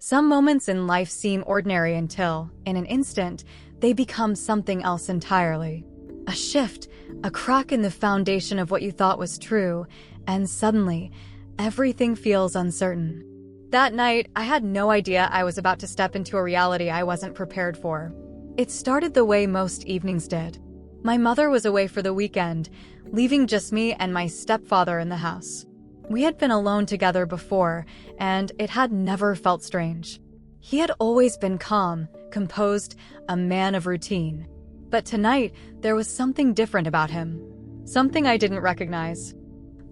Some moments in life seem ordinary until, in an instant, they become something else entirely. A shift, a crack in the foundation of what you thought was true, and suddenly, everything feels uncertain. That night, I had no idea I was about to step into a reality I wasn't prepared for. It started the way most evenings did. My mother was away for the weekend, leaving just me and my stepfather in the house. We had been alone together before, and it had never felt strange. He had always been calm, composed, a man of routine. But tonight, there was something different about him. Something I didn't recognize.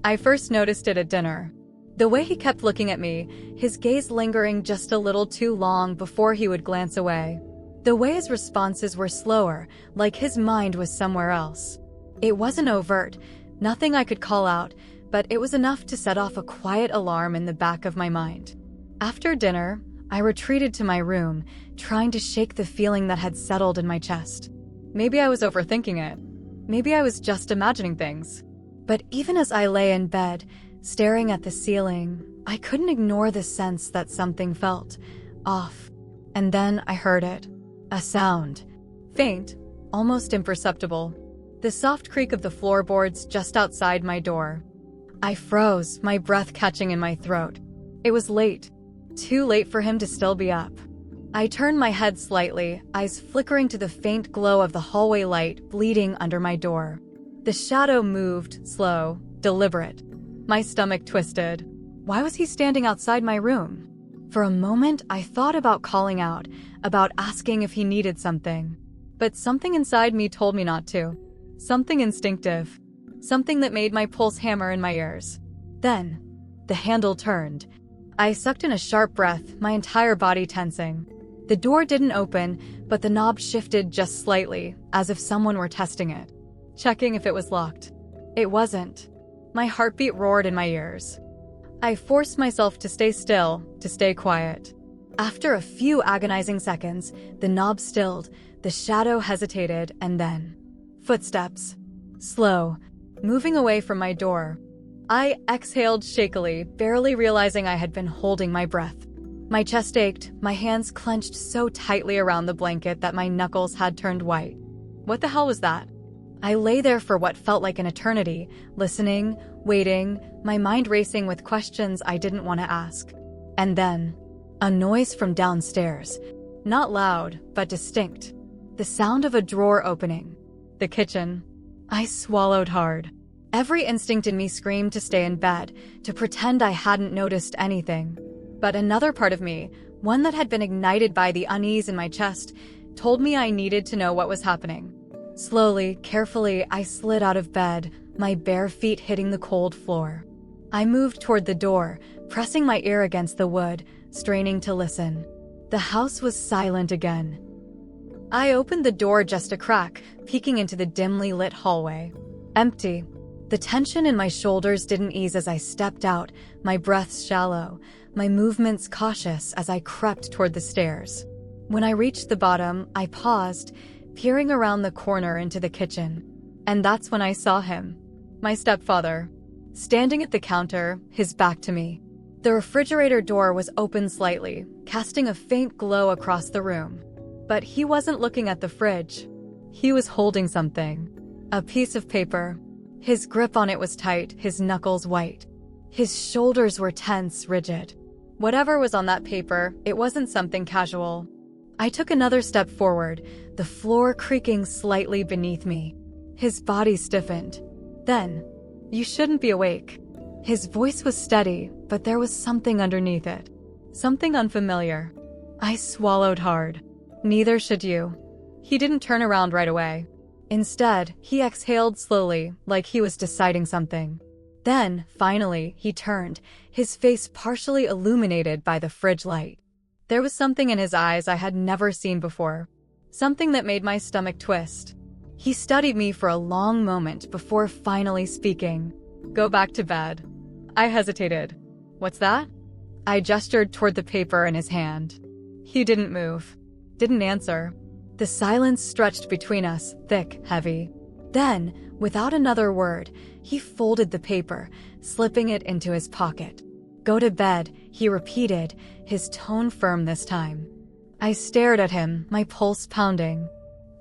I first noticed it at dinner. The way he kept looking at me, his gaze lingering just a little too long before he would glance away. The way his responses were slower, like his mind was somewhere else. It wasn't overt, nothing I could call out, but it was enough to set off a quiet alarm in the back of my mind. After dinner, I retreated to my room, trying to shake the feeling that had settled in my chest. Maybe I was overthinking it. Maybe I was just imagining things. But even as I lay in bed, staring at the ceiling, I couldn't ignore the sense that something felt off. And then I heard it. A sound. Faint, almost imperceptible. The soft creak of the floorboards just outside my door. I froze, my breath catching in my throat. It was late. Too late for him to still be up. I turned my head slightly, eyes flickering to the faint glow of the hallway light bleeding under my door. The shadow moved, slow, deliberate. My stomach twisted. Why was he standing outside my room? For a moment, I thought about calling out, about asking if he needed something. But something inside me told me not to. Something instinctive. Something that made my pulse hammer in my ears. Then, the handle turned. I sucked in a sharp breath, my entire body tensing. The door didn't open, but the knob shifted just slightly, as if someone were testing it. Checking if it was locked. It wasn't. My heartbeat roared in my ears. I forced myself to stay still, to stay quiet. After a few agonizing seconds, the knob stilled, the shadow hesitated, and then... footsteps. Slow, moving away from my door. I exhaled shakily, barely realizing I had been holding my breath. My chest ached, my hands clenched so tightly around the blanket that my knuckles had turned white. What the hell was that? I lay there for what felt like an eternity, listening, waiting, my mind racing with questions I didn't want to ask. And then, a noise from downstairs. Not loud, but distinct. The sound of a drawer opening. The kitchen. I swallowed hard. Every instinct in me screamed to stay in bed, to pretend I hadn't noticed anything. But another part of me, one that had been ignited by the unease in my chest, told me I needed to know what was happening. Slowly, carefully, I slid out of bed, my bare feet hitting the cold floor. I moved toward the door, pressing my ear against the wood, straining to listen. The house was silent again. I opened the door just a crack, peeking into the dimly lit hallway. Empty. The tension in my shoulders didn't ease as I stepped out, my breaths shallow, my movements cautious as I crept toward the stairs. When I reached the bottom, I paused, peering around the corner into the kitchen. And that's when I saw him. My stepfather. Standing at the counter, his back to me. The refrigerator door was open slightly, casting a faint glow across the room. But he wasn't looking at the fridge. He was holding something. A piece of paper. His grip on it was tight, his knuckles white. His shoulders were tense, rigid. Whatever was on that paper, it wasn't something casual. I took another step forward, the floor creaking slightly beneath me. His body stiffened. Then, "You shouldn't be awake." His voice was steady, but there was something underneath it. Something unfamiliar. I swallowed hard. "Neither should you." He didn't turn around right away. Instead, he exhaled slowly, like he was deciding something. Then, finally, he turned, his face partially illuminated by the fridge light. There was something in his eyes I had never seen before. Something that made my stomach twist. He studied me for a long moment before finally speaking. "Go back to bed." I hesitated. "What's that?" I gestured toward the paper in his hand. He didn't move. Didn't answer. The silence stretched between us, thick, heavy. Then, without another word, he folded the paper, slipping it into his pocket. "Go to bed," he repeated, his tone firm this time. I stared at him, my pulse pounding.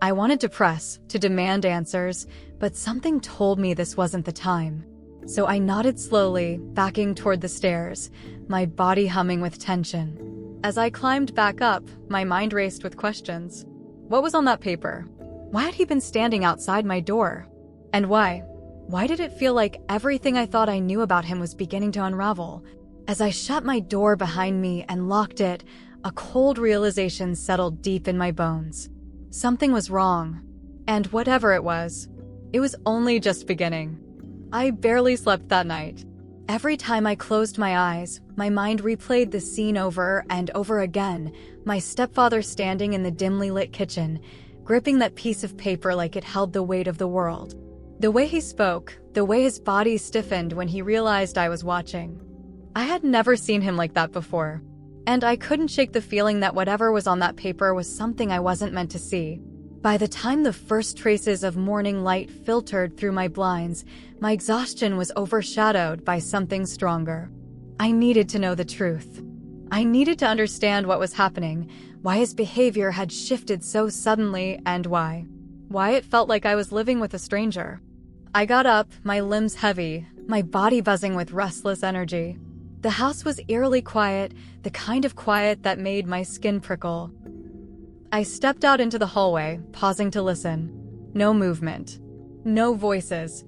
I wanted to press, to demand answers, but something told me this wasn't the time. So I nodded slowly, backing toward the stairs, my body humming with tension. As I climbed back up, my mind raced with questions. What was on that paper? Why had he been standing outside my door? And why? Why did it feel like everything I thought I knew about him was beginning to unravel? As I shut my door behind me and locked it, a cold realization settled deep in my bones. Something was wrong. And whatever it was only just beginning. I barely slept that night. Every time I closed my eyes, my mind replayed the scene over and over again, my stepfather standing in the dimly lit kitchen, gripping that piece of paper like it held the weight of the world. The way he spoke, the way his body stiffened when he realized I was watching. I had never seen him like that before, and I couldn't shake the feeling that whatever was on that paper was something I wasn't meant to see. By the time the first traces of morning light filtered through my blinds, my exhaustion was overshadowed by something stronger. I needed to know the truth. I needed to understand what was happening, why his behavior had shifted so suddenly, and why it felt like I was living with a stranger. I got up, my limbs heavy, my body buzzing with restless energy. The house was eerily quiet, the kind of quiet that made my skin prickle. I stepped out into the hallway, pausing to listen. No movement. No voices.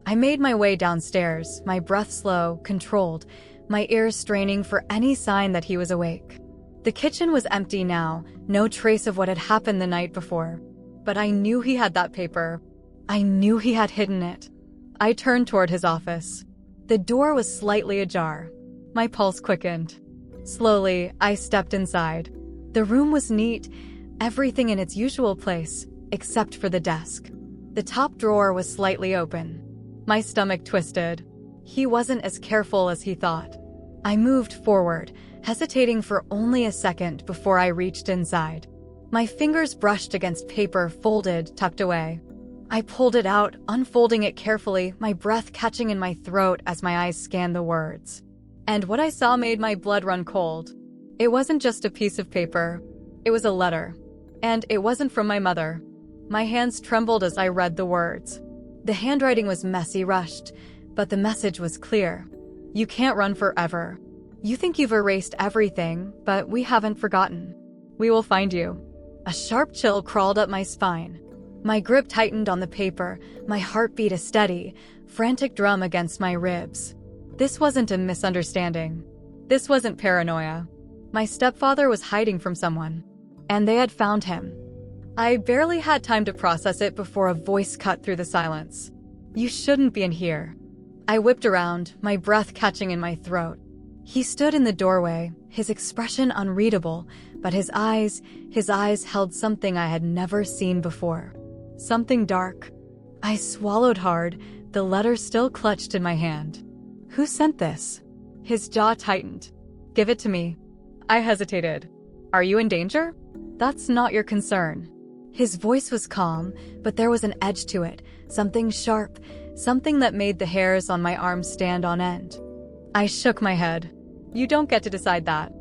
I made my way downstairs, my breath slow, controlled, my ears straining for any sign that he was awake. The kitchen was empty now, no trace of what had happened the night before. But I knew he had that paper. I knew he had hidden it. I turned toward his office. The door was slightly ajar. My pulse quickened. Slowly, I stepped inside. The room was neat, everything in its usual place, except for the desk. The top drawer was slightly open. My stomach twisted. He wasn't as careful as he thought. I moved forward, hesitating for only a second before I reached inside. My fingers brushed against paper folded, tucked away. I pulled it out, unfolding it carefully, my breath catching in my throat as my eyes scanned the words. And what I saw made my blood run cold. It wasn't just a piece of paper. It was a letter. And it wasn't from my mother. My hands trembled as I read the words. The handwriting was messy, rushed, but the message was clear. You can't run forever. You think you've erased everything, but we haven't forgotten. We will find you. A sharp chill crawled up my spine. My grip tightened on the paper, my heart beat a steady, frantic drum against my ribs. This wasn't a misunderstanding. This wasn't paranoia. My stepfather was hiding from someone, and they had found him. I barely had time to process it before a voice cut through the silence. You shouldn't be in here. I whipped around, my breath catching in my throat. He stood in the doorway, his expression unreadable, but his eyes held something I had never seen before. Something dark. I swallowed hard, the letter still clutched in my hand. Who sent this? His jaw tightened. Give it to me. I hesitated. Are you in danger? That's not your concern. His voice was calm, but there was an edge to it, something sharp, something that made the hairs on my arms stand on end. I shook my head. You don't get to decide that.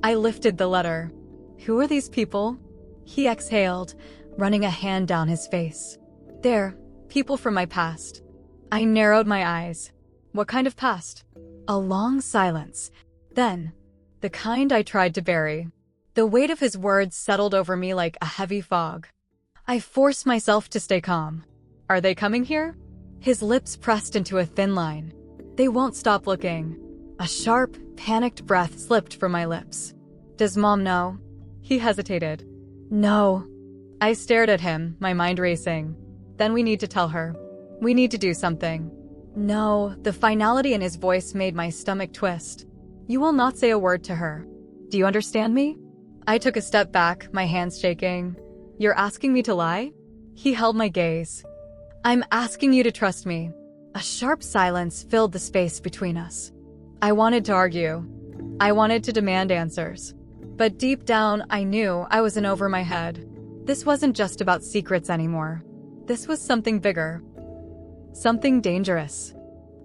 I lifted the letter. Who are these people? He exhaled, running a hand down his face. They're people from my past. I narrowed my eyes. What kind of past? A long silence. Then, the kind I tried to bury. The weight of his words settled over me like a heavy fog. I forced myself to stay calm. Are they coming here? His lips pressed into a thin line. They won't stop looking. A sharp, panicked breath slipped from my lips. Does Mom know? He hesitated. No. I stared at him, my mind racing. Then we need to tell her. We need to do something. No, the finality in his voice made my stomach twist. You will not say a word to her. Do you understand me? I took a step back, my hands shaking. You're asking me to lie? He held my gaze. I'm asking you to trust me. A sharp silence filled the space between us. I wanted to argue. I wanted to demand answers. But deep down, I knew I was in over my head. This wasn't just about secrets anymore. This was something bigger. Something dangerous.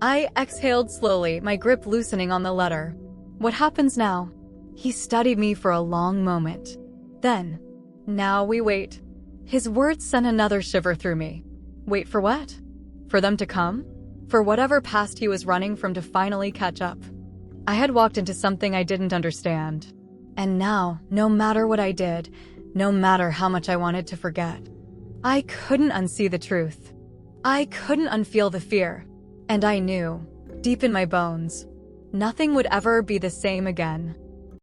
I exhaled slowly, my grip loosening on the letter. What happens now? He studied me for a long moment. Then, now we wait. His words sent another shiver through me. Wait for what? For them to come? For whatever past he was running from to finally catch up. I had walked into something I didn't understand. And now, no matter what I did, no matter how much I wanted to forget, I couldn't unsee the truth. I couldn't unfeel the fear. And I knew, deep in my bones, nothing would ever be the same again.